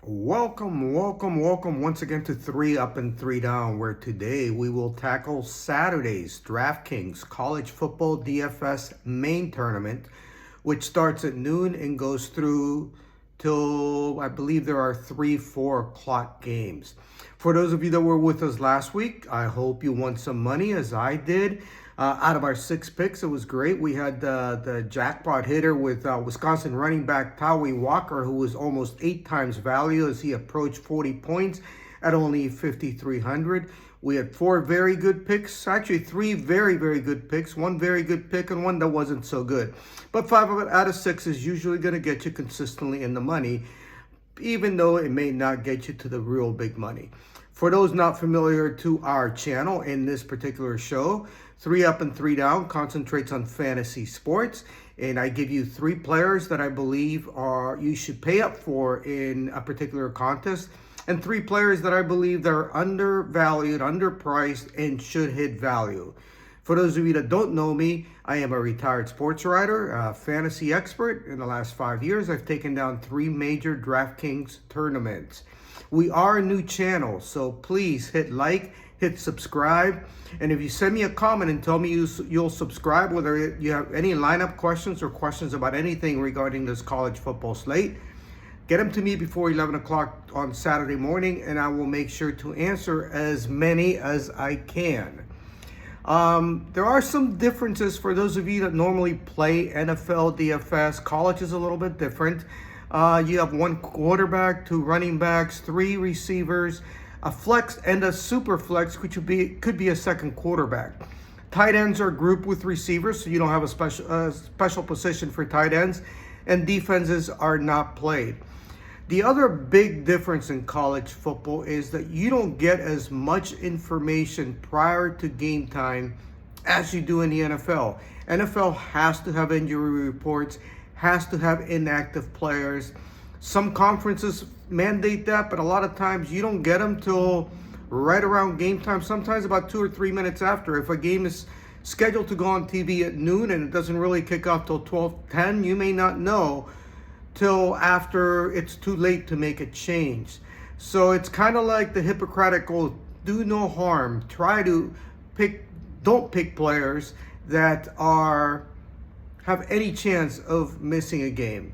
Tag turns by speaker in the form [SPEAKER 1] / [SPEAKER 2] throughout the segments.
[SPEAKER 1] Welcome once again to 3 Up and 3 Down, where today we will tackle Saturday's DraftKings College Football DFS main tournament, which starts at noon and goes through till I believe there are 4 o'clock games. For those of you that were with us last week, I hope you won some money as I did. Out of our 6 picks, it was great. We had the jackpot hitter with Wisconsin running back Tawi Walker, who was almost 8 times value as he approached 40 points at only 5,300. We had 4 very good picks, actually 3 very good picks, 1 very good pick and 1 that wasn't so good. But 5 out of 6 is usually going to get you consistently in the money, even though it may not get you to the real big money. For those not familiar to our channel, in this particular show, 3 Up and 3 Down concentrates on fantasy sports, and I give you 3 players that I believe you should pay up for in a particular contest, and 3 players that I believe that are undervalued, underpriced, and should hit value. For those of you that don't know me, I am a retired sports writer, a fantasy expert. In the last 5 years, I've taken down 3 major DraftKings tournaments. We are a new channel, so please hit like, hit subscribe, and if you send me a comment and tell me you'll subscribe, whether you have any lineup questions or questions about anything regarding this college football slate, get them to me before 11 o'clock on Saturday morning, and I will make sure to answer as many as I can. There are some differences for those of you that normally play NFL DFS. College is a little bit different. You have 1 quarterback, 2 running backs, 3 receivers, a flex and a super flex, which could be a second quarterback. Tight ends are grouped with receivers, so you don't have a special position for tight ends, and defenses are not played. The other big difference in college football is that you don't get as much information prior to game time as you do in the NFL. NFL has to have injury reports, has to have inactive players. Some conferences mandate that, but a lot of times you don't get them till right around game time, sometimes about 2 or 3 minutes after. If a game is scheduled to go on TV at noon and it doesn't really kick off till 12:10, you may not know till after it's too late to make a change. So it's kind of like the Hippocratic oath, do no harm. Don't pick players that have any chance of missing a game.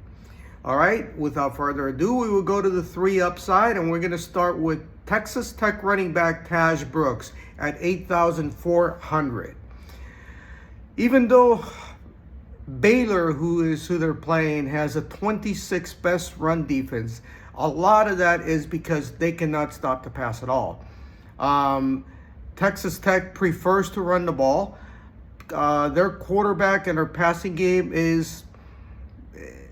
[SPEAKER 1] All right, without further ado, we will go to the 3 upside, and we're going to start with Texas Tech running back Taj Brooks at 8,400. Even though Baylor, who they're playing, has a 26th best run defense, a lot of that is because they cannot stop the pass at all. Texas Tech prefers to run the ball. Their quarterback and their passing game is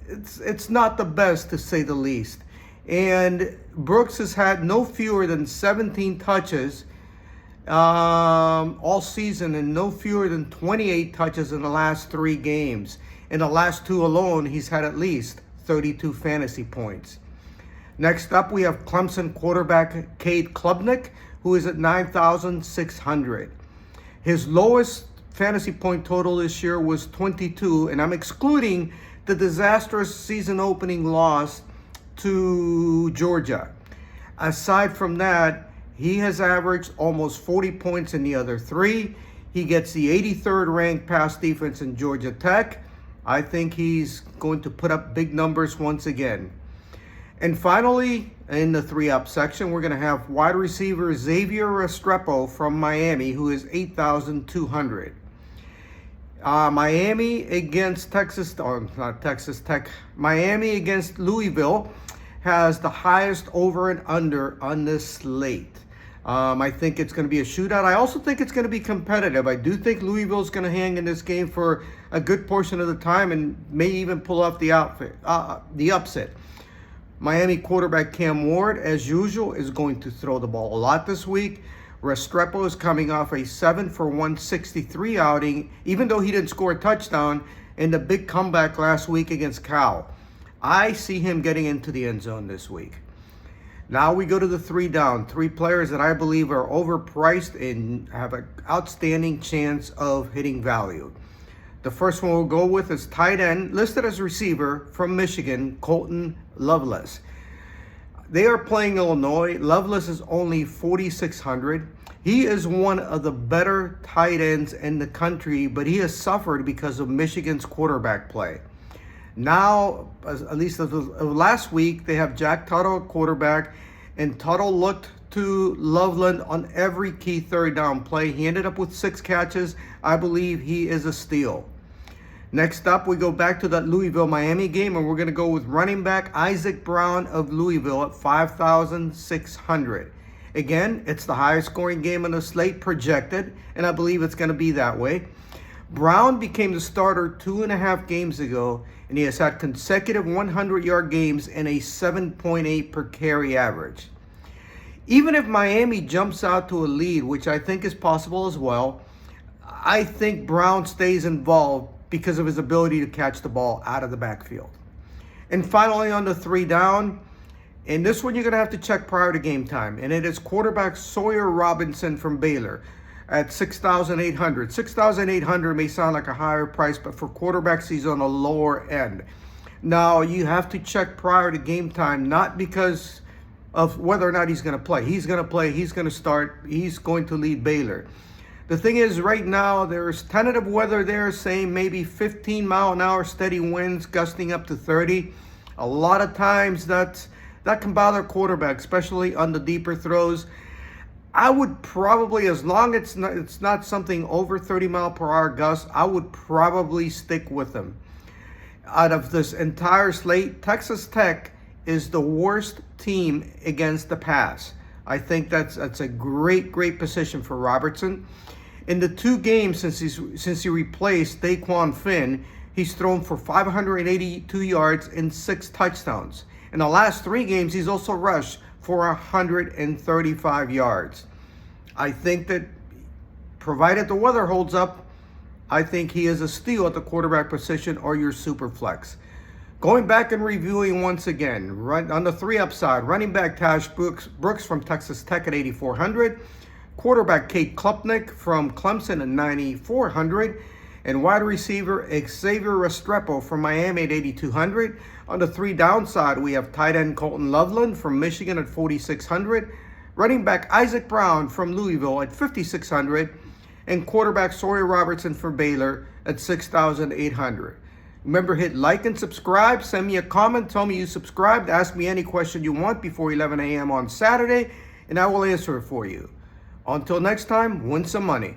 [SPEAKER 1] it's not the best, to say the least. And Brooks has had no fewer than 17 touches all season and no fewer than 28 touches in the last 3 games. In the last 2 alone, he's had at least 32 fantasy points. Next up, we have Clemson quarterback Cade Klubnik, who is at 9,600. His lowest fantasy point total this year was 22, and I'm excluding the disastrous season opening loss to Georgia. Aside from that, he has averaged almost 40 points in the other 3. He gets the 83rd ranked pass defense in Georgia Tech. I think he's going to put up big numbers once again. And finally, in the 3 up section, we're going to have wide receiver Xavier Restrepo from Miami, who is 8,200. Miami against Miami against Louisville has the highest over and under on this slate. I think it's going to be a shootout. I also think it's going to be competitive. I do think Louisville is going to hang in this game for a good portion of the time and may even pull off the upset. Miami quarterback Cam Ward, as usual, is going to throw the ball a lot this week. Restrepo is coming off a 7 for 163 outing, even though he didn't score a touchdown in the big comeback last week against Cal. I see him getting into the end zone this week. Now we go to the 3 down. 3 players that I believe are overpriced and have an outstanding chance of hitting value. The first one we'll go with is tight end, listed as receiver from Michigan, Colton Loveless. They are playing Illinois. Loveless is only 4,600. He is one of the better tight ends in the country, but he has suffered because of Michigan's quarterback play. Now, at least as of last week, they have Jack Tuttle at quarterback, and Tuttle looked to Loveland on every key third down play. He ended up with 6 catches. I believe he is a steal. Next up, we go back to that Louisville-Miami game, and we're going to go with running back Isaac Brown of Louisville at 5,600. Again, it's the highest scoring game on the slate projected, and I believe it's going to be that way. Brown became the starter 2.5 games ago, and he has had consecutive 100-yard games and a 7.8 per carry average. Even if Miami jumps out to a lead, which I think is possible as well, I think Brown stays involved because of his ability to catch the ball out of the backfield. And finally, on the 3 down, and this one you're going to have to check prior to game time, and it is quarterback Sawyer Robinson from Baylor at 6,800. 6,800 may sound like a higher price, but for quarterbacks, he's on the lower end. Now, you have to check prior to game time, not because of whether or not he's going to play. He's going to play. He's going to start. He's going to lead Baylor. The thing is, right now, there's tentative weather there saying maybe 15-mile-an-hour steady winds gusting up to 30. A lot of times that can bother quarterback, especially on the deeper throws. I would probably, as long as it's not something over 30-mile-per-hour gusts, I would probably stick with him. Out of this entire slate, Texas Tech is the worst team against the pass. I think that's a great position for Robertson. In the 2 games since he replaced Daquan Finn, he's thrown for 582 yards and 6 touchdowns. In the last 3 games, he's also rushed for 135 yards. I think that, provided the weather holds up, I think he is a steal at the quarterback position or your super flex. Going back and reviewing once again, on the 3 upside, running back Tash Brooks from Texas Tech at 8,400. Quarterback Kate Klubnik from Clemson at 9,400. And wide receiver Xavier Restrepo from Miami at 8,200. On the 3 downside, we have tight end Colton Loveland from Michigan at 4,600. Running back Isaac Brown from Louisville at 5,600. And quarterback Sawyer Robertson from Baylor at 6,800. Remember, hit like and subscribe. Send me a comment. Tell me you subscribed. Ask me any question you want before 11 a.m. on Saturday, and I will answer it for you. Until next time, win some money.